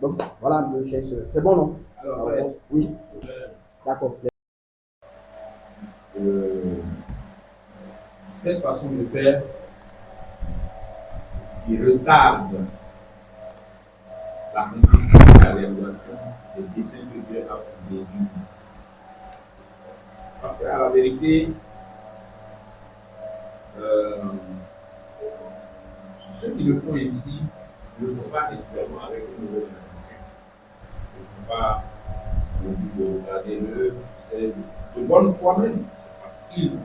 Donc, voilà, mon cher soeur. C'est bon, non? Alors, Bon, oui. D'accord. cette façon de faire qui retarde l'accomplissement de la réalisation des desseins que Dieu a pour l'Église. Parce qu'à la vérité, ceux qui le font ici ne sont pas nécessairement avec une nouvelle génération. Ils ne font pas le but de regarder l'œuvre, c'est de bonne foi même. Parce qu'ils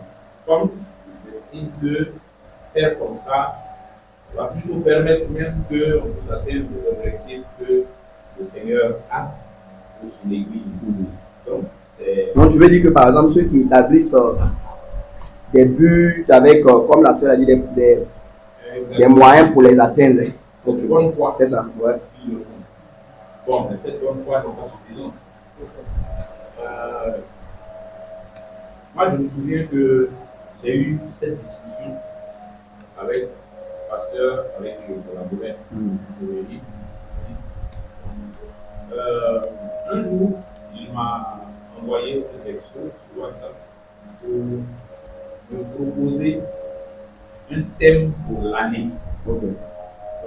pensent, ils estiment que faire comme ça va plutôt permettre même qu'on puisse atteindre les objectifs que le Seigneur a pour son Église. Donc, je veux dire que par exemple, ceux qui établissent des buts avec, comme la sœur a dit, des moyens pour les atteindre. C'est de bonne foi. C'est ça, ouais. Ils le font. Bon, mais cette bonne foi n'est pas suffisante. Moi, je me souviens que j'ai eu cette discussion avec le pasteur, avec le collaborateur de ici. Un jour, il m'a envoyé un texto sur WhatsApp pour me proposer un thème pour l'année. Okay.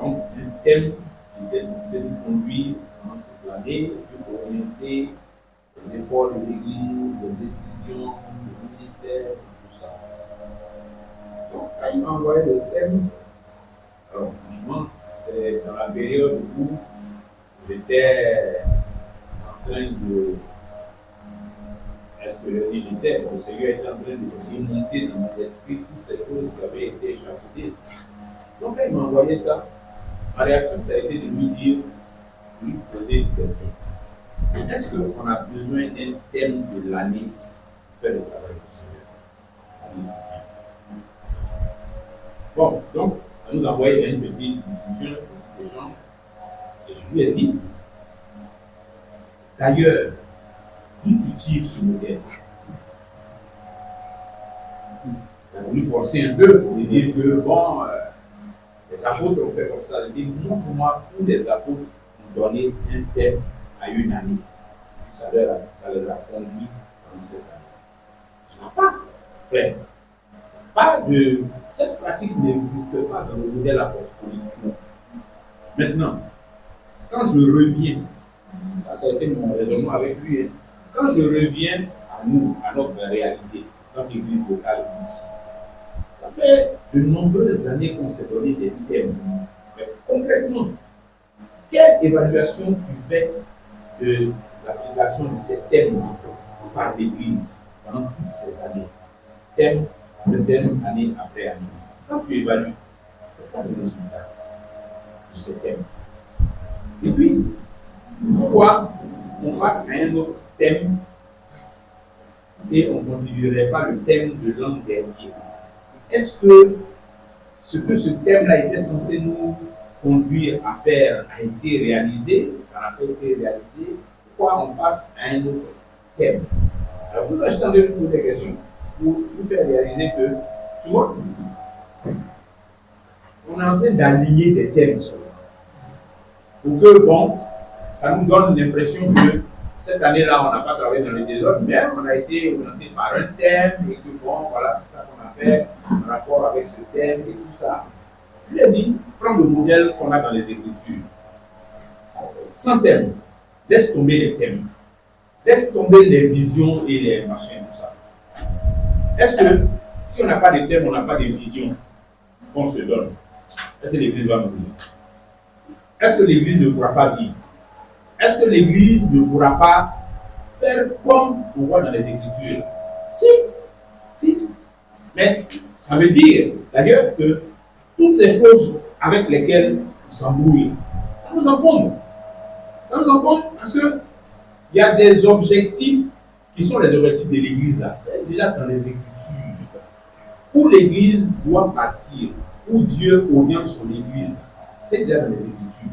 Donc, un thème qui est censé nous conduire pendant toute l'année, pour orienter les efforts de l'Église, les décisions, le ministère, tout ça. Donc, quand il m'a envoyé le thème, alors franchement, c'est dans la période où j'étais en train de. Est-ce que le Seigneur était en train de remonter dans mon esprit toutes ces choses qui avaient été échafaudées. Donc, quand il m'a envoyé ça, ma réaction, ça a été de lui poser une question. Est-ce qu'on a besoin d'un thème de l'année pour faire le travail du Seigneur? Bon, donc, ça nous a envoyé à une petite discussion des gens. Et je lui ai dit, d'ailleurs, d'où tu tires ce modèle? Il a voulu forcer un peu pour lui dire que, bon, les apôtres ont fait comme ça. Il dit, non, pour moi, tous les apôtres ont donné un thème à une année. Ça les a conduits dans cette année. Il n'a pas fait. Cette pratique n'existe pas dans le modèle apostolique. Maintenant, quand je reviens, ça a été mon raisonnement avec lui, hein, quand je reviens à nous, à notre réalité, notre église locale ici, ça fait de nombreuses années qu'on s'est donné des thèmes. Mais concrètement, quelle évaluation tu fais de l'application de ces thèmes par l'église pendant toutes ces années? Thème de thème, année après année. Quand tu évalues, c'est pas le résultat de ces thèmes. Et puis, pourquoi on passe à un autre thème et on ne continuerait pas le thème de l'an dernier? Est-ce que ce thème-là était censé nous conduire à faire a été réalisé? Ça n'a pas été réalisé. Pourquoi on passe à un autre thème? Alors, vous achetez de vous poser des questions pour vous faire réaliser que, tu vois, on est en train d'aligner des thèmes seulement. Pour que, bon, ça nous donne l'impression que cette année-là, on n'a pas travaillé dans le désordre, mais on a été orienté par un thème et que, bon, voilà, c'est ça qu'on a fait en rapport avec ce thème et tout ça. Je lui ai dit, prends le modèle qu'on a dans les Écritures. Sans thème, laisse tomber les thèmes. Laisse tomber les visions et les machins, tout ça. Est-ce que si on n'a pas de thème, on n'a pas de vision qu'on se donne, est-ce que l'Église va mourir? Est-ce que l'Église ne pourra pas vivre? Est-ce que l'Église ne pourra pas faire comme on voit dans les Écritures? Si. Mais ça veut dire d'ailleurs que toutes ces choses avec lesquelles on s'embrouille, ça nous encombre. Ça nous encombre parce qu'il y a des objectifs qui sont les objectifs de l'Église là. C'est déjà dans les Écritures. Où l'Église doit partir, où Dieu oriente son Église, c'est déjà dans les Écritures.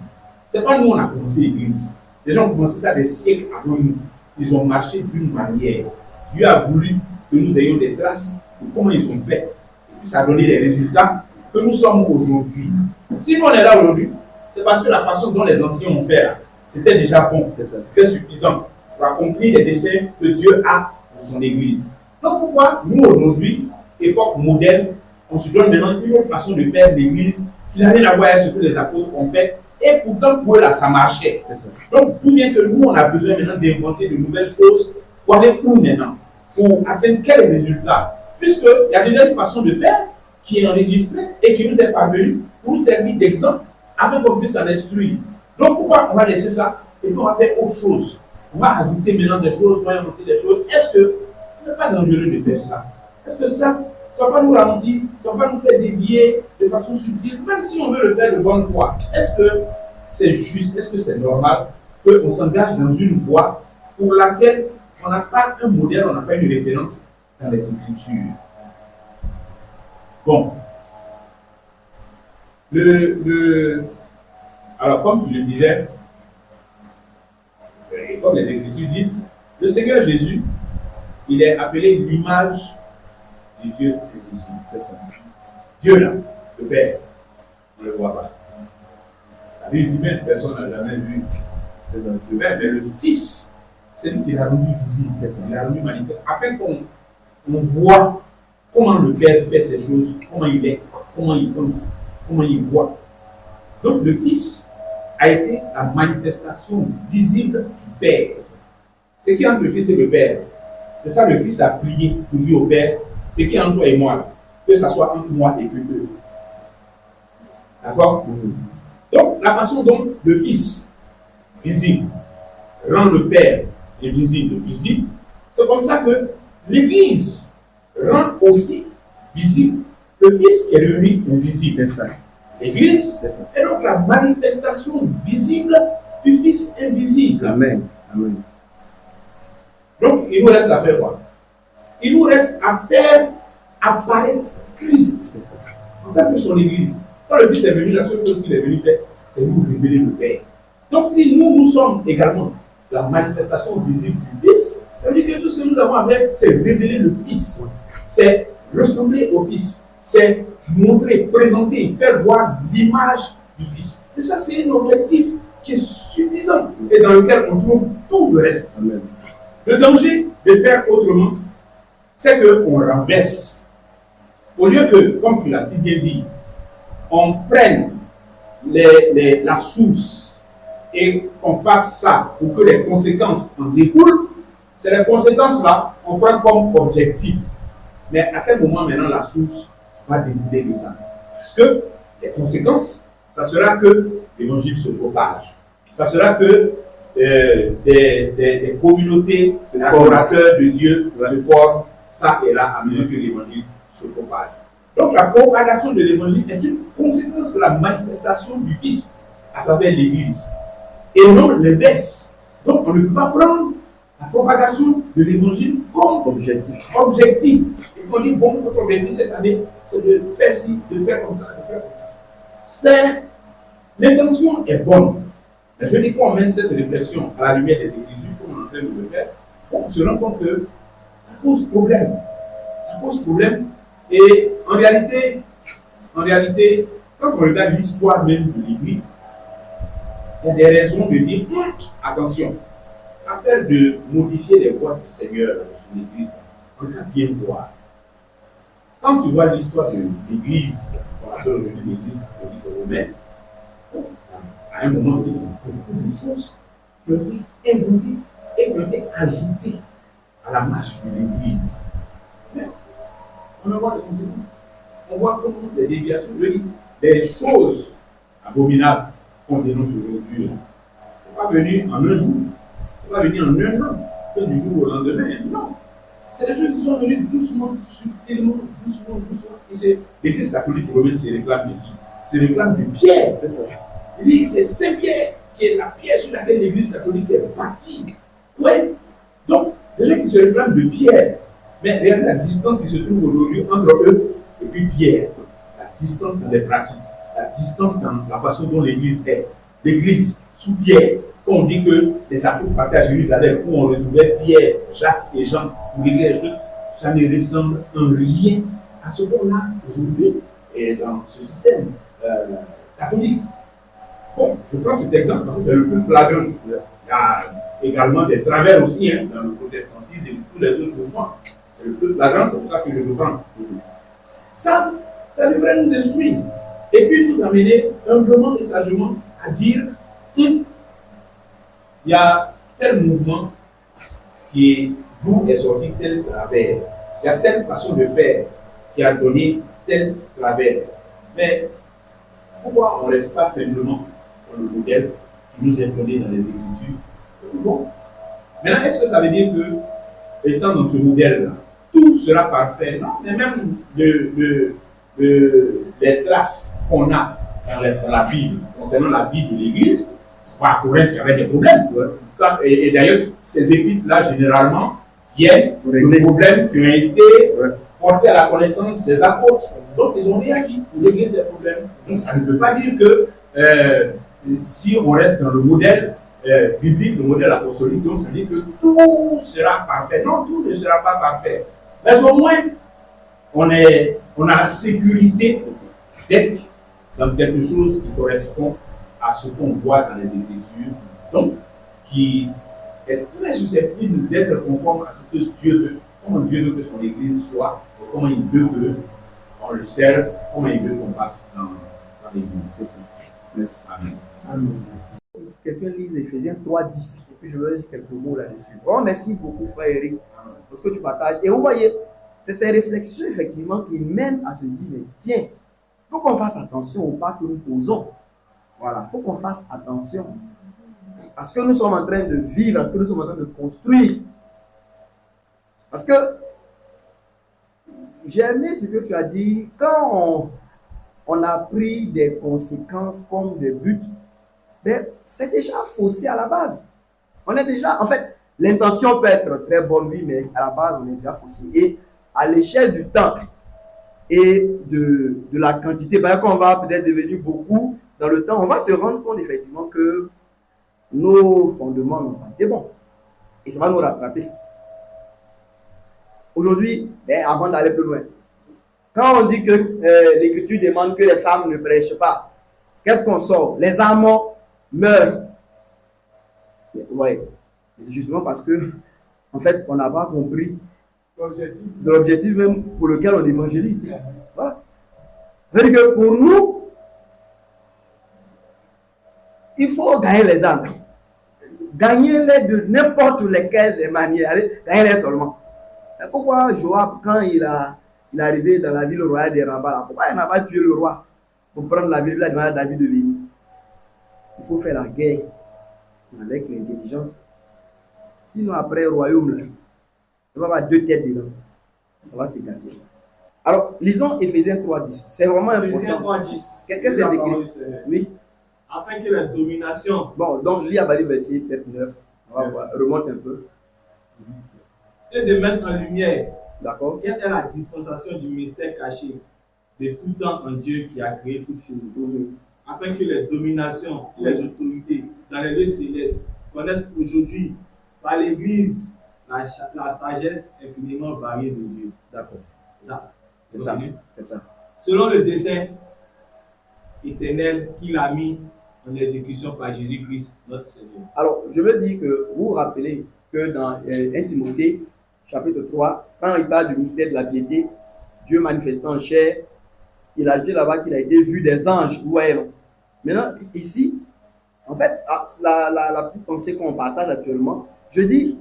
C'est pas nous on a commencé l'Église. Les gens ont commencé ça des siècles avant nous. Ils ont marché d'une manière. Dieu a voulu que nous ayons des traces de comment ils ont fait. Et puis ça a donné les résultats que nous sommes aujourd'hui. Si nous on est là aujourd'hui, c'est parce que la façon dont les anciens ont fait, c'était déjà bon, c'était suffisant pour accomplir les desseins que Dieu a pour son Église. Donc pourquoi nous aujourd'hui, époque moderne, on se donne maintenant une autre façon de faire l'Église qui n'a rien à voir avec ce que les apôtres ont fait, et pourtant pour eux là ça marchait. Donc d'où vient que nous on a besoin maintenant d'inventer de nouvelles choses pour aller où maintenant, pour atteindre quels résultats, puisqu'il y a déjà une façon de faire qui est enregistrée et qui nous est parvenue pour servir d'exemple afin qu'on puisse en instruire. Donc pourquoi on va laisser ça et puis on va faire autre chose? On va ajouter maintenant des choses, on va inventer des choses. Est-ce que ce n'est pas dangereux de faire ça? Est-ce que ça ne va pas nous ralentir, ça ne va pas nous faire dévier de façon subtile, même si on veut le faire de bonne foi? Est-ce que c'est juste, est-ce que c'est normal qu'on s'engage dans une voie pour laquelle on n'a pas un modèle, on n'a pas une référence dans les Écritures? Bon. Alors, comme tu le disais, et comme les Écritures disent, le Seigneur Jésus, il est appelé l'image du Dieu invisible. C'est ça. Dieu là, le Père, on ne le voit pas. La Bible dit même, personne n'a jamais vu le Père, mais le Fils, c'est lui qui l'a rendu visible, il l'a rendu manifeste, afin qu'on voit comment le Père fait ces choses, comment il est, comment il pense, comment il voit. Donc le Fils a été la manifestation visible du Père. Ce qui est entre le Fils et le Père, c'est ça le Fils a prié pour dire au Père, ce qui est entre toi et moi, que ça soit entre moi et eux. D'accord? Donc la façon dont le Fils visible rend le Père invisible visible, c'est comme ça que l'Église rend aussi visible le Fils qui est devenu invisible. C'est ça. L'Église est donc la manifestation visible du Fils invisible. Amen. Amen. Donc, il nous reste à faire quoi? Il nous reste à faire apparaître Christ en tant que son Église. Quand le Fils est venu, la seule chose qu'il est venu faire, c'est nous révéler le Père. Donc, si nous sommes également la manifestation visible du Fils, ça veut dire que tout ce que nous avons à faire, c'est révéler le Fils. C'est ressembler au Fils. C'est montrer, présenter, faire voir l'image du Fils. Et ça, c'est un objectif qui est suffisant et dans lequel on trouve tout le reste. Amen. Le danger de faire autrement, c'est qu'on renverse. Au lieu que, comme tu l'as si bien dit, on prenne la source et qu'on fasse ça pour que les conséquences en découlent, c'est les conséquences-là qu'on prend comme objectif. Mais à quel moment maintenant la source va découler de ça? Parce que les conséquences, ça sera que l'évangile se propage. Ça sera que des communautés d'adorateurs de Dieu se forment, ça et là, à mesure que l'évangile se propage. Donc la propagation de l'évangile est une conséquence de la manifestation du Fils à travers l'Église. Et non l'inverse. Donc on ne peut pas prendre la propagation de l'évangile comme objectif. Et on dit, bon, notre objectif cette année, c'est de faire ci, de faire comme ça, de faire comme ça. L'intention est bonne. Mais je dis qu'on mène cette réflexion à la lumière des Écritures, comme on est en train de le faire, on se rend compte que ça pose problème. Ça pose problème. Et en réalité, quand on regarde l'histoire même de l'Église, il y a des raisons de dire, attention, afin de modifier les voies du Seigneur sur l'Église, on doit bien voir. Quand tu vois l'histoire de l'Église, qu'on appelle aujourd'hui l'Église catholique romaine, à un moment donné, il y a beaucoup de choses qui ont été inventées et qui ont été ajoutées à la marche de l'Église. Mais on en voit les conséquences. On voit comment les déviations, les choses abominables qu'on dénonce aujourd'hui, ce n'est pas venu en un jour, ce n'est pas venu en un an, que du jour au lendemain. Non. C'est des choses qui sont venues doucement, subtilement, doucement. Et l'Église catholique romaine se réclame de qui? Se réclame de Pierre. C'est ça. Il dit c'est Saint Pierre qui est la pierre sur laquelle l'Église catholique est bâtie. Oui. Donc, les gens qui se réclament de Pierre, mais regardez la distance qui se trouve aujourd'hui entre eux et puis Pierre. La distance dans les pratiques, la distance dans la façon dont l'Église est. L'Église sous Pierre, quand on dit que les apôtres partaient à Jérusalem, où on retrouvait Pierre, Jacques et Jean pour l'église, ça ne ressemble en rien à ce qu'on a aujourd'hui et dans ce système catholique. Bon, je prends cet exemple parce que c'est le plus flagrant. Il y a également des travers aussi hein, dans le protestantisme et tous les autres mouvements. C'est le plus flagrant, c'est pour ça que je le prends. Ça devrait nous instruire. Et puis nous amener humblement et sagement à dire il y a tel mouvement d'où est sorti tel travers. Il y a telle façon de faire qui a donné tel travers. Mais pourquoi on ne reste pas simplement dans le modèle qui nous est donné dans les Écritures? Bon. Maintenant, est-ce que ça veut dire que, étant dans ce modèle-là, tout sera parfait? Non, mais même les traces qu'on a dans la Bible, concernant la vie de l'Église, à Corinthe, il y avait des problèmes. Et d'ailleurs, ces épîtres-là, généralement, viennent de problèmes qui ont été portés à la connaissance des apôtres. Donc, ils ont réagi pour régler ces problèmes. Donc, ça ne veut pas dire que si on reste dans le modèle biblique, le modèle apostolique, donc ça veut dire que tout sera parfait. Non, tout ne sera pas parfait. Mais au moins, on a la sécurité d'être dans quelque chose qui correspond à ce qu'on voit dans les Écritures, donc qui est très susceptible d'être conforme à ce que Dieu veut, comment Dieu veut que son Église soit, comment il veut qu'on le serve, comment il veut qu'on passe dans l'Église. Merci. Amen. Amen. Quelqu'un lise Ephésiens 3:10 et puis je vais dire quelques mots là-dessus. Oh, merci beaucoup, frère Eric, pour ce que tu partages. Et vous voyez, c'est ces réflexions effectivement qui mènent à se dire, mais tiens, il faut qu'on fasse attention au pas que nous posons. Voilà, il faut qu'on fasse attention à ce que nous sommes en train de vivre, à ce que nous sommes en train de construire. Parce que j'ai aimé ce que tu as dit, quand on a pris des conséquences comme des buts, ben, c'est déjà faussé à la base. On est déjà, en fait, l'intention peut être très bonne, oui, mais à la base, on est déjà faussé. Et à l'échelle du temps et de la quantité, ben, quand on va peut-être devenir beaucoup dans le temps, on va se rendre compte effectivement que nos fondements n'ont pas été bons. Et ça va nous rattraper. Aujourd'hui, ben, avant d'aller plus loin, quand on dit que l'Écriture demande que les femmes ne prêchent pas, qu'est-ce qu'on sort? Les amants meurent. Oui, c'est justement parce que, en fait, on n'a pas compris l'objectif même pour lequel on évangélise. Voilà. C'est-à-dire que pour nous, il faut gagner les âmes. Gagner-les de n'importe lesquelles des manières. Allez, gagner-les seulement. Et pourquoi Joab, quand il est arrivé dans la ville royale des Rabat, pourquoi il n'a pas tué le roi pour prendre la ville, il a demandé à David de venir? Il faut faire la guerre avec l'intelligence. Sinon, après le royaume, là, il va y avoir deux têtes dedans. Ça va se gâter. Alors, lisons Ephésiens 3:10. C'est vraiment important. 3:10. Qu'est-ce que c'est écrit? Oui. Afin que la domination. Bon, donc, lis à Bali verset peut-être 9. On va voir. Remonte un peu. Et de mettre en lumière. D'accord. Quelle est la dispensation du mystère caché de tout temps en Dieu qui a créé toutes choses, afin que les dominations et les autorités dans les lieux célestes connaissent aujourd'hui par l'Église la sagesse infiniment variée de Dieu. D'accord. C'est ça. C'est ça. Selon le dessein éternel qu'il a mis en exécution par Jésus-Christ, notre Seigneur. Alors, je veux dire que vous vous rappelez que dans 1 Timothée, chapitre 3, quand il parle du mystère de la piété, Dieu manifestant en chair, il a dit là-bas qu'il a été vu des anges. Vous voyez, non? Maintenant, ici, en fait, la petite pensée qu'on partage actuellement, je dis,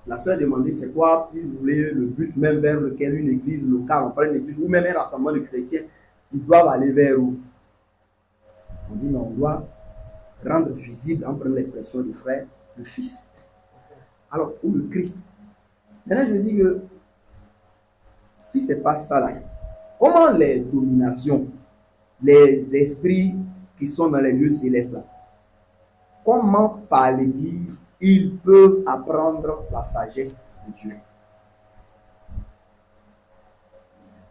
la sœur a demandé c'est quoi, si vous voulez, le but même vers lequel une église locale, on prend une église, ou même un rassemblement de chrétiens, ils doivent aller vers où? On dit, mais on doit rendre visible, en prenant l'expression du frère, le Fils. Alors, ou le Christ. Maintenant, je dis que si ce n'est pas ça là, comment les dominations, les esprits qui sont dans les lieux célestes là, comment par l'Église ils peuvent apprendre la sagesse de Dieu?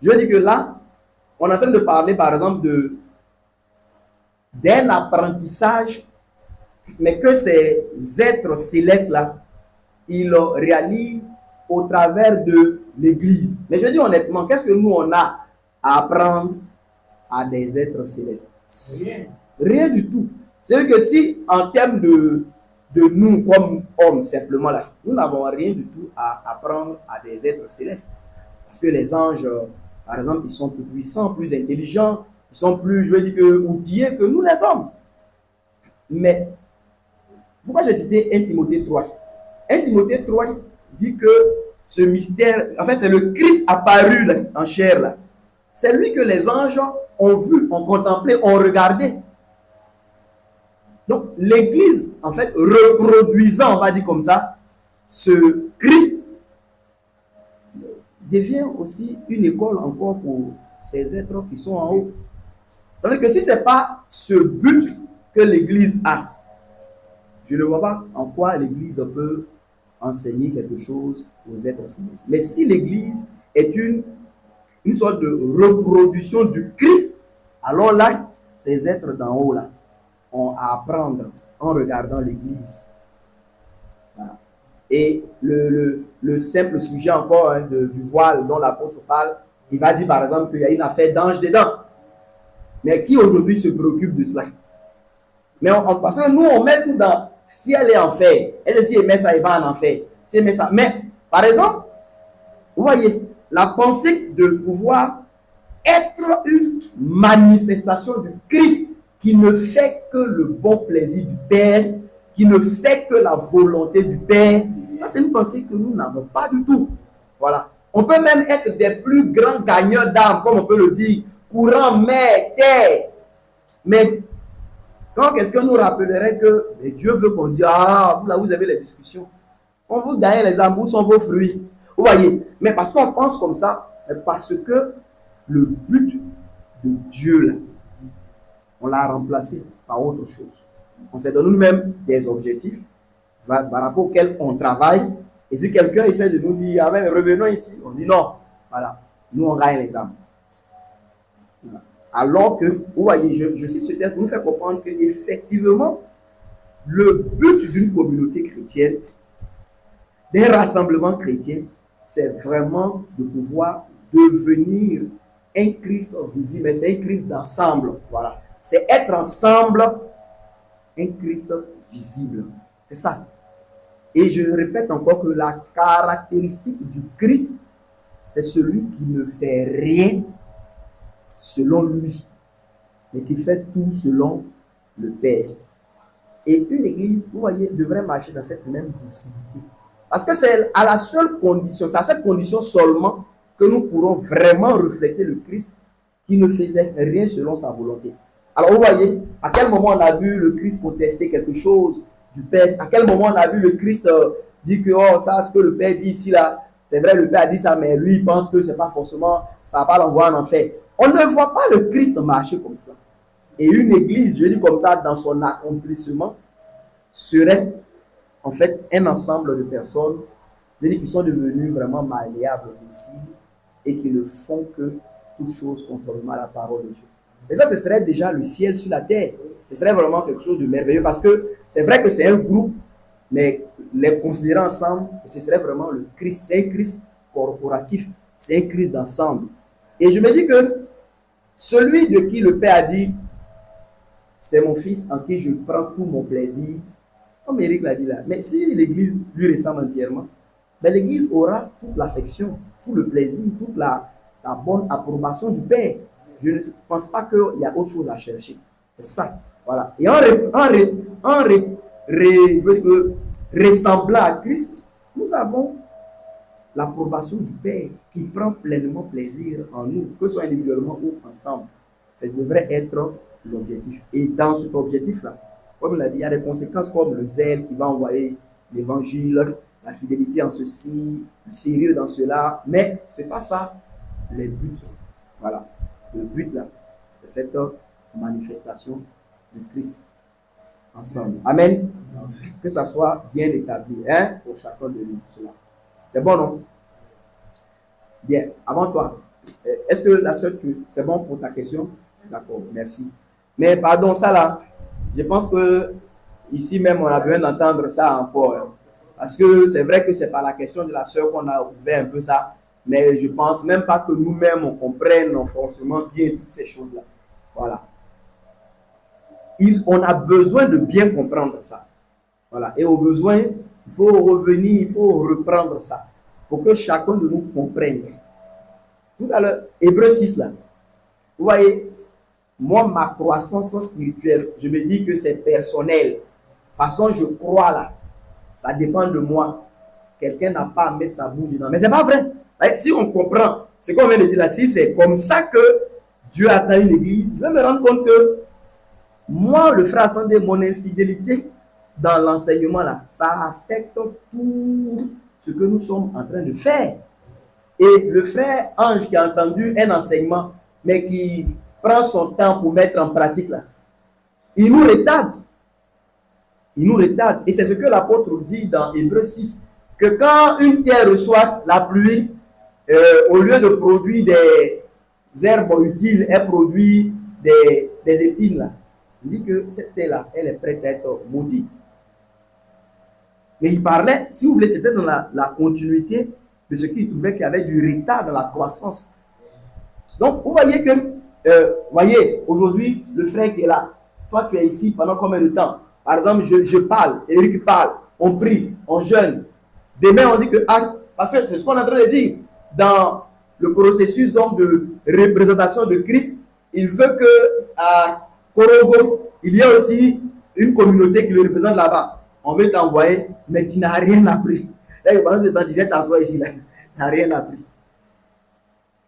Je dis que là, on est en train de parler par exemple d'un apprentissage, mais que ces êtres célestes là, ils réalisent au travers de l'Église. Mais je dis honnêtement, qu'est-ce que nous on a à apprendre à des êtres célestes? Rien. Rien du tout. C'est-à-dire que si, en termes de nous comme hommes, simplement, là, nous n'avons rien du tout à apprendre à des êtres célestes. Parce que les anges, par exemple, ils sont plus puissants, plus intelligents, ils sont plus, je veux dire, outillés que nous, les hommes. Mais, pourquoi j'ai cité 1 Timothée 3? 1 Timothée 3 dit que ce mystère, en fait, c'est le Christ apparu là, en chair, là. C'est lui que les anges ont vu, ont contemplé, ont regardé. Donc, l'Église, en fait, reproduisant, on va dire comme ça, ce Christ, devient aussi une école encore pour ces êtres qui sont en haut. Ça veut dire que si ce n'est pas ce but que l'Église a, je ne vois pas en quoi l'Église peut enseigner quelque chose aux êtres célestes. Mais si l'Église est une sorte de reproduction du Christ, alors là, ces êtres d'en haut là ont à apprendre en regardant l'Église. Voilà. Et le simple sujet encore du voile dont l'apôtre parle, il va dire par exemple qu'il y a une affaire d'ange dedans. Mais qui aujourd'hui se préoccupe de cela? Mais parce que nous, on met tout dans ciel et enfer. Et si il met ça, il va en enfer. Si il met ça. Mais, par exemple, vous voyez, la pensée de pouvoir être une manifestation du Christ qui ne fait que le bon plaisir du Père, qui ne fait que la volonté du Père. Ça, c'est une pensée que nous n'avons pas du tout. Voilà. On peut même être des plus grands gagneurs d'âme, comme on peut le dire, courant, mer, terre. Mais quand quelqu'un nous rappellerait que Dieu veut qu'on dise, ah, vous là, vous avez les discussions. On vous gagne les âmes, où sont vos fruits? Vous voyez? Mais parce qu'on pense comme ça, parce que le but de Dieu, là, on l'a remplacé par autre chose. On s'est donné nous-mêmes des objectifs par rapport auxquels on travaille. Et si quelqu'un essaie de nous dire, ah ben, revenons ici, on dit non. Voilà, nous on gagne les âmes. Voilà. Alors que, vous voyez, je cite ce texte pour nous faire comprendre qu'effectivement, le but d'une communauté chrétienne, d'un rassemblement chrétien, c'est vraiment de pouvoir devenir un Christ visible, mais c'est un Christ d'ensemble. Voilà. C'est être ensemble un Christ visible. C'est ça. Et je répète encore que la caractéristique du Christ, c'est celui qui ne fait rien selon lui, mais qui fait tout selon le Père. Et une église, vous voyez, devrait marcher dans cette même lucidité. Parce que c'est à la seule condition, c'est à cette condition seulement que nous pourrons vraiment refléter le Christ qui ne faisait rien selon sa volonté. Alors vous voyez, à quel moment on a vu le Christ contester quelque chose du Père? À quel moment on a vu le Christ dire que oh, ça, ce que le Père dit ici, là, c'est vrai, le Père a dit ça, mais lui, il pense que c'est pas forcément, ça va pas l'envoyer en enfer. On ne voit pas le Christ marcher comme ça. Et une église, je dis comme ça, dans son accomplissement, serait en fait un ensemble de personnes, je dis qui sont devenues vraiment malléables aussi et qui ne font que toutes choses conformément à la parole de Dieu. Et ça, ce serait déjà le ciel sur la terre. Ce serait vraiment quelque chose de merveilleux parce que c'est vrai que c'est un groupe, mais les considérer ensemble, ce serait vraiment le Christ. C'est un Christ corporatif, c'est un Christ d'ensemble. Et je me dis que celui de qui le Père a dit, c'est mon fils en qui je prends tout mon plaisir, comme Eric l'a dit là, mais si l'Église lui ressemble entièrement, ben l'Église aura toute l'affection, tout le plaisir, toute la bonne approbation du Père. Je ne pense pas qu'il y a autre chose à chercher. C'est ça. Voilà. Et ressemblant à Christ, nous avons l'approbation du Père qui prend pleinement plaisir en nous, que ce soit individuellement ou ensemble. Ça devrait être l'objectif. Et dans cet objectif-là, comme il l'a dit, il y a des conséquences comme le zèle qui va envoyer l'évangile, la fidélité en ceci, le sérieux dans cela, mais ce n'est pas ça les buts. Voilà. Le but là, c'est cette manifestation du Christ ensemble. Amen. Que ça soit bien établi pour chacun de nous. Cela. C'est bon, non? Bien. Avant toi, est-ce que la sœur, c'est bon pour ta question? D'accord, merci. Mais pardon, ça là, je pense que ici même, on a besoin d'entendre ça encore. Parce que c'est vrai que c'est par la question de la sœur qu'on a ouvert un peu ça. Mais je ne pense même pas que nous-mêmes, on comprenne forcément bien toutes ces choses-là. Voilà. on a besoin de bien comprendre ça. Voilà. Et au besoin, il faut revenir, il faut reprendre ça pour que chacun de nous comprenne. Tout à l'heure, Hébreu 6 là, vous voyez, moi, ma croissance spirituelle, je me dis que c'est personnel. De toute façon, je crois là, ça dépend de moi. Quelqu'un n'a pas à mettre sa bouche dedans. Mais c'est pas vrai. Si on comprend ce qu'on vient de dire là, si c'est comme ça que Dieu attend une église, je vais me rendre compte que moi, le frère Sandé, mon infidélité dans l'enseignement là, ça affecte tout ce que nous sommes en train de faire. Et le frère Ange qui a entendu un enseignement, mais qui prend son temps pour mettre en pratique là, il nous retarde. Il nous retarde. Et c'est ce que l'apôtre dit dans Hébreu 6, que quand une terre reçoit la pluie, au lieu de produire des herbes utiles, elle produit des épines là. Il dit que cette terre-là, elle est prête à être maudite. Mais il parlait, si vous voulez, c'était dans la continuité de ce qu'il trouvait qu'il y avait du retard dans la croissance. Donc, vous voyez que, voyez, aujourd'hui, le frère qui est là, toi, tu es ici pendant combien de temps? Par exemple, je parle, Eric parle, on prie, on jeûne. Demain, on dit que, parce que c'est ce qu'on est en train de dire, dans le processus donc de représentation de Christ, il veut que à Korogo, il y a aussi une communauté qui le représente là-bas. On veut t'envoyer, mais tu n'as rien appris. Là, pendant ce temps, tu viens t'asseoir ici, là. Tu n'as rien appris.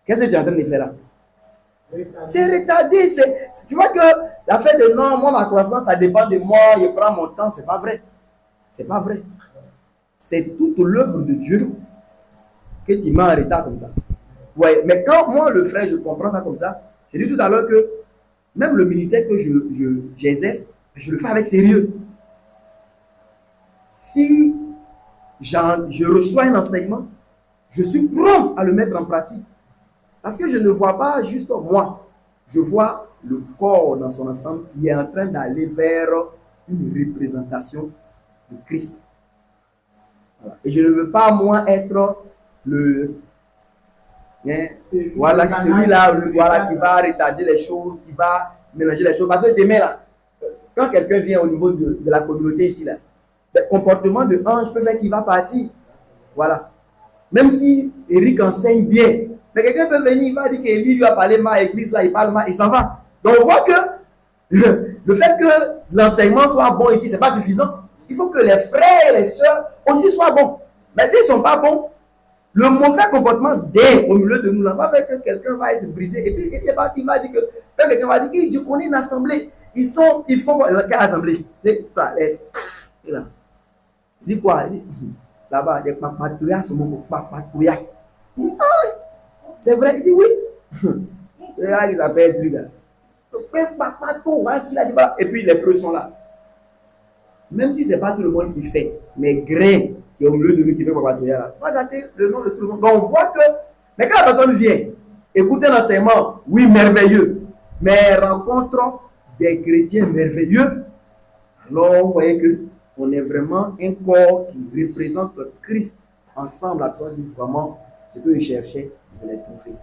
Qu'est-ce que tu es en train de faire là? C'est retardé. Tu vois que l'affaire de non, moi, ma croissance, ça dépend de moi, je prends mon temps, c'est pas vrai. C'est pas vrai. C'est toute l'œuvre de Dieu que tu mets en retard comme ça. Ouais, mais quand moi, le frère, je comprends ça comme ça, j'ai dit tout à l'heure que même le ministère que j'exerce, je le fais avec sérieux. Si je reçois un enseignement, je suis prompt à le mettre en pratique. Parce que je ne vois pas juste moi, je vois le corps dans son ensemble qui est en train d'aller vers une représentation de Christ. Voilà. Et je ne veux pas, moi, être voilà, celui-là voilà, qui va retarder les choses, qui va mélanger les choses. Parce que demain, là, quand quelqu'un vient au niveau de la communauté ici, là, le comportement de Ange peut faire qu'il va partir. Voilà. Même si Eric enseigne bien, mais quelqu'un peut venir, il va dire qu'Élie lui a parlé mal à l'église, là, il parle mal, il s'en va. Donc on voit que le fait que l'enseignement soit bon ici, ce n'est pas suffisant. Il faut que les frères et les sœurs aussi soient bons. Mais s'ils ne sont pas bons, le mauvais comportement au milieu de nous là va faire que quelqu'un va être brisé. Et puis il est parti, il va dire que quand quelqu'un va dire que je connais une assemblée, ils font quelle assemblée? C'est toi, là. Il dit quoi? Il dit, là-bas, des papatouillas, c'est mon papatouillas. C'est vrai, il dit oui. Là, il appelle truc là. Et puis les preuves sont là. Même si ce n'est pas tout le monde qui fait, mais grain qui est au milieu de nous qui fait papatouillas là. Regardez le nom de tout le monde. Donc on voit que, mais quand la personne vient, écouter l'enseignement, oui, merveilleux, mais rencontre des chrétiens merveilleux, alors vous voyez que on est vraiment un corps qui représente Christ ensemble. La personne dit vraiment ce que je cherchais, je l'ai trouvé.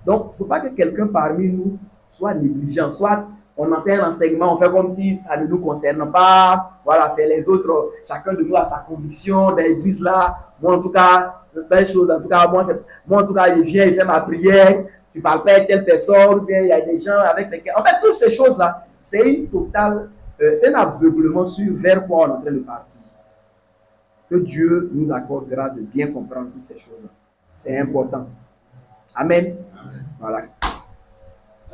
Donc, il ne faut pas que quelqu'un parmi nous soit négligent, soit on entend un enseignement, on fait comme si ça ne nous concerne pas. Voilà, c'est les autres, chacun de nous a sa conviction dans l'église là. Moi, en tout cas, telle chose, en tout cas, moi, en tout cas, je viens, je fais ma prière. Tu ne parles pas à telle personne, ou bien il y a des gens avec lesquels. En fait, toutes ces choses-là, c'est une totale. C'est un aveuglement sur vers quoi on est en train de partir. Que Dieu nous accorde grâce de bien comprendre toutes ces choses-là. C'est important. Amen. Amen. Voilà.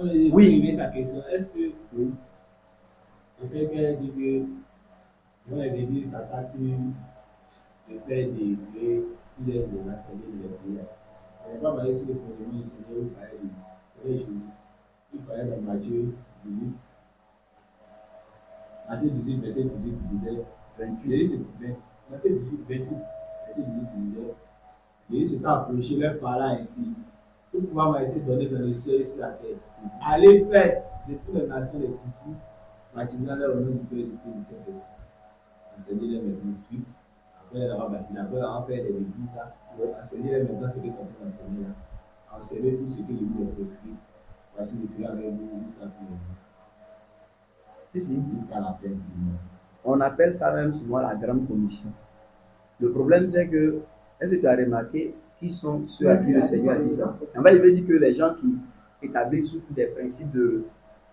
Oui. Ta question. Est-ce que le fait qu'elle dit que si on est église, ça passe sur le fait d'élever, il est de l'enseigner de prières. On n'est pas basé sur le fondement du Seigneur, il parlait de Jésus. Il parlait dans Matthieu 18. Matthieu 18, verset 18, disait 28. Matthieu 18, 28, verset 18, disait Jésus s'est approché, leur parlant ainsi. Tout pouvoir m'a été donné dans le ciel et sur la terre. Allez faire de toutes les nations les disciples, baptisant leur au nom du Père et du Fils et du Saint-Esprit. Enseignez-les maintenant ensuite, après l'avoir baptisé, après avoir fait des églises là, enseignez-les maintenant ce que tu as enseigné là. Enseignez tout ce que l'Église a prescrit. Voici le Seigneur avec vous jusqu'à la fin. Si, si. jusqu'à la fin du monde. On appelle ça même souvent la grande commission. Le problème, c'est que, est-ce que tu as remarqué qui sont ceux à qui le Seigneur a dit ça? En fait, il veut dire que les gens qui établissent tous des principes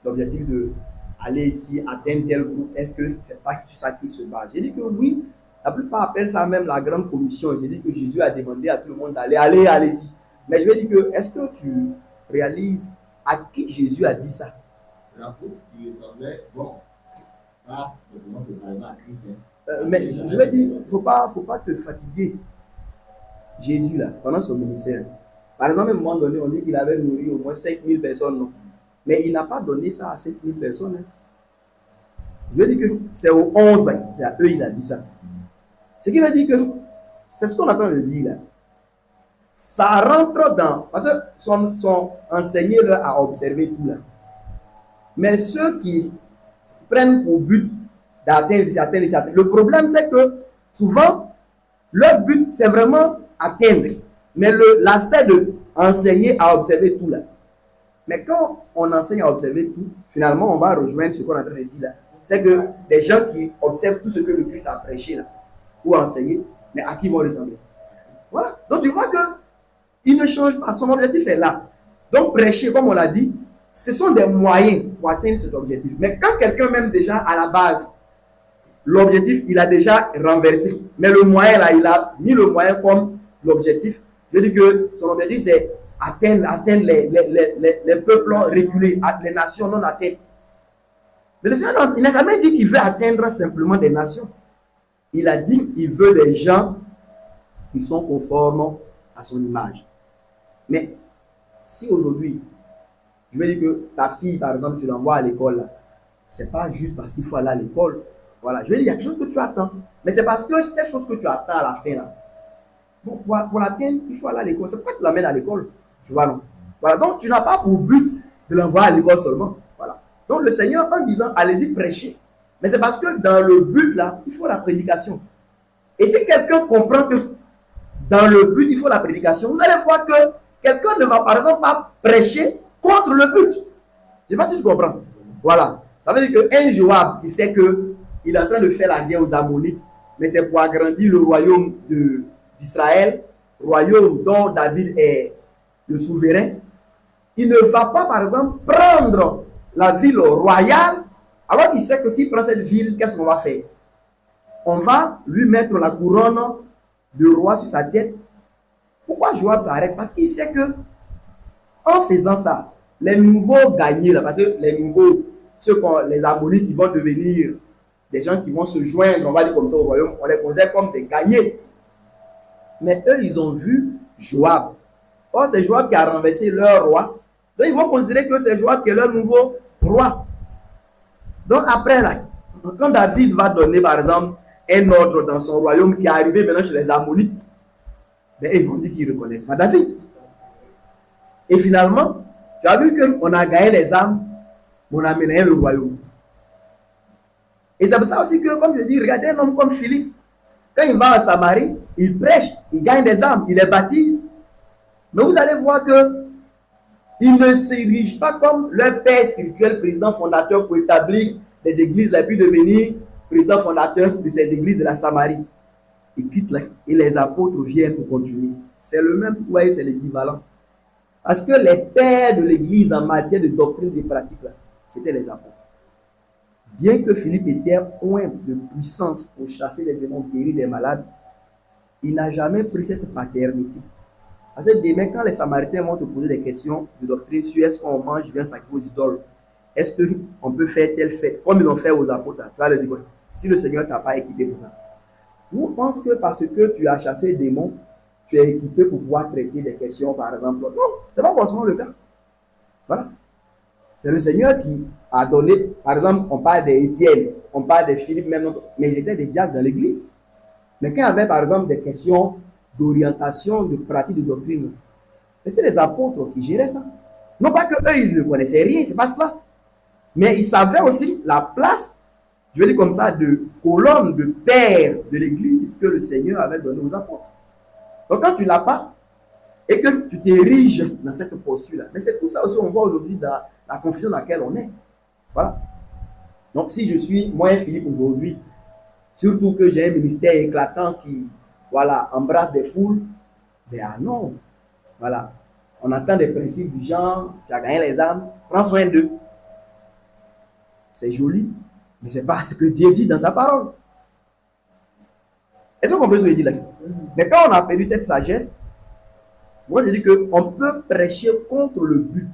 d'objectif de aller ici, atteindre tel groupe, est-ce que c'est pas ça qui se base? J'ai dit que oui, la plupart appellent ça même la grande commission. J'ai dit que Jésus a demandé à tout le monde d'aller, allez-y. Mais je vais dire que, est-ce que tu réalises à qui Jésus a dit ça? L'apôtre qui ressemblait, bon, pas forcément totalement à Christ. Mais je vais dire, faut pas te fatiguer. Jésus, là, pendant son ministère, par exemple, à un moment donné, on dit qu'il avait nourri au moins 5000 personnes, non? Mais il n'a pas donné ça à 5000 personnes. Hein. Je veux dire que c'est aux 11, c'est à eux il a dit ça. Ce qui veut dire que, c'est ce qu'on attend de dire là. Ça rentre dans, parce que son enseigné leur a observé tout là. Mais ceux qui prennent pour but d'atteindre, le problème c'est que souvent, leur but c'est vraiment atteindre. Mais l'aspect de enseigner à observer tout là. Mais quand on enseigne à observer tout, finalement on va rejoindre ce qu'on est en train de dire là. C'est que des gens qui observent tout ce que le Christ a prêché là, ou enseigné, mais à qui vont ressembler? Voilà. Donc tu vois que il ne change pas, son objectif est là. Donc prêcher, comme on l'a dit, ce sont des moyens pour atteindre cet objectif. Mais quand quelqu'un même déjà à la base, l'objectif, il a déjà renversé. Mais le moyen là, il a mis le moyen comme l'objectif. Je dis que son objectif c'est atteindre les peuples reculés, les nations non atteintes. Mais le Seigneur, il n'a jamais dit qu'il veut atteindre simplement des nations. Il a dit qu'il veut des gens qui sont conformes à son image. Mais si aujourd'hui, je veux dire que ta fille, par exemple, tu l'envoies à l'école, c'est pas juste parce qu'il faut aller à l'école. Voilà, je veux dire, il y a quelque chose que tu attends. Mais c'est parce que cette chose que tu attends à la fin, là, bon, pour l'atteindre, il faut aller à l'école. C'est pas que tu l'amènes à l'école. Tu vois, non? Voilà, donc tu n'as pas pour but de l'envoyer à l'école seulement. Voilà. Donc le Seigneur, en disant, allez-y prêcher. Mais c'est parce que dans le but, là, il faut la prédication. Et si quelqu'un comprend que dans le but, il faut la prédication, vous allez voir que quelqu'un ne va par exemple pas prêcher contre le but. Je ne sais pas si tu comprends. Voilà. Ça veut dire qu'un Joab qui sait qu'il est en train de faire la guerre aux Ammonites, mais c'est pour agrandir le royaume d'Israël, royaume dont David est le souverain, il ne va pas par exemple prendre la ville royale, alors qu'il sait que s'il prend cette ville, qu'est-ce qu'on va faire? On va lui mettre la couronne de roi sur sa tête. Pourquoi Joab s'arrête? Parce qu'il sait que en faisant ça, les nouveaux gagnés, là, parce que les nouveaux, les Ammonites, ils vont devenir des gens qui vont se joindre, on va dire comme ça au royaume, on les considère comme des gagnés. Mais eux, ils ont vu Joab. Or, c'est Joab qui a renversé leur roi. Donc, ils vont considérer que c'est Joab qui est leur nouveau roi. Donc, après, là, quand David va donner, par exemple, un ordre dans son royaume qui est arrivé maintenant chez les Ammonites, ben, ils vont dire qu'ils ne reconnaissent pas David. Et finalement, tu as vu qu'on a gagné les âmes, mais on a mené le royaume. Et c'est pour ça aussi que, comme je dis, regardez un homme comme Philippe. Quand il va en Samarie, il prêche, il gagne des âmes, il les baptise. Mais vous allez voir que il ne s'érige pas comme leur père spirituel, président fondateur pour établir les églises et puis devenir président fondateur de ces églises de la Samarie. Il quitte là et les apôtres viennent pour continuer. C'est le même, vous voyez, c'est l'équivalent. Parce que les pères de l'église en matière de doctrine et de pratique, c'était les apôtres. Bien que Philippe était oint de puissance pour chasser les démons, guérir des malades, il n'a jamais pris cette paternité. Parce que demain, quand les Samaritains vont te poser des questions de doctrine sur est-ce qu'on mange viande sacrée aux idoles, est-ce qu'on peut faire tel fait, comme ils l'ont fait aux apôtres, tu vas leur dire, si le Seigneur ne t'a pas équipé pour ça. Vous pensez que parce que tu as chassé des démons, tu es équipé pour pouvoir traiter des questions, par exemple? Non, ce n'est pas forcément le cas. Voilà. C'est le Seigneur qui a donné, par exemple, on parle d'Étienne, on parle de Philippe, même, mais ils étaient des diacres dans l'église. Mais quand il y avait, par exemple, des questions d'orientation, de pratique, de doctrine, c'était les apôtres qui géraient ça. Non pas qu'eux, ils ne connaissaient rien, c'est pas cela. Mais ils savaient aussi la place, je vais dire comme ça, de colonne, de père de l'église que le Seigneur avait donné aux apôtres. Donc quand tu ne l'as pas, et que tu t'ériges dans cette posture-là, mais c'est tout ça aussi on voit aujourd'hui dans la confusion dans laquelle on est. Voilà. Donc, si je suis, moi, Philippe, aujourd'hui, surtout que j'ai un ministère éclatant qui, voilà, embrasse des foules, ben ah non, voilà. On entend des principes du genre, tu as gagné les âmes, prends soin d'eux. C'est joli, mais ce n'est pas ce que Dieu dit dans sa parole. Est-ce qu'on peut se le dire là? Mais quand on a perdu cette sagesse, moi je dis qu'on peut prêcher contre le but.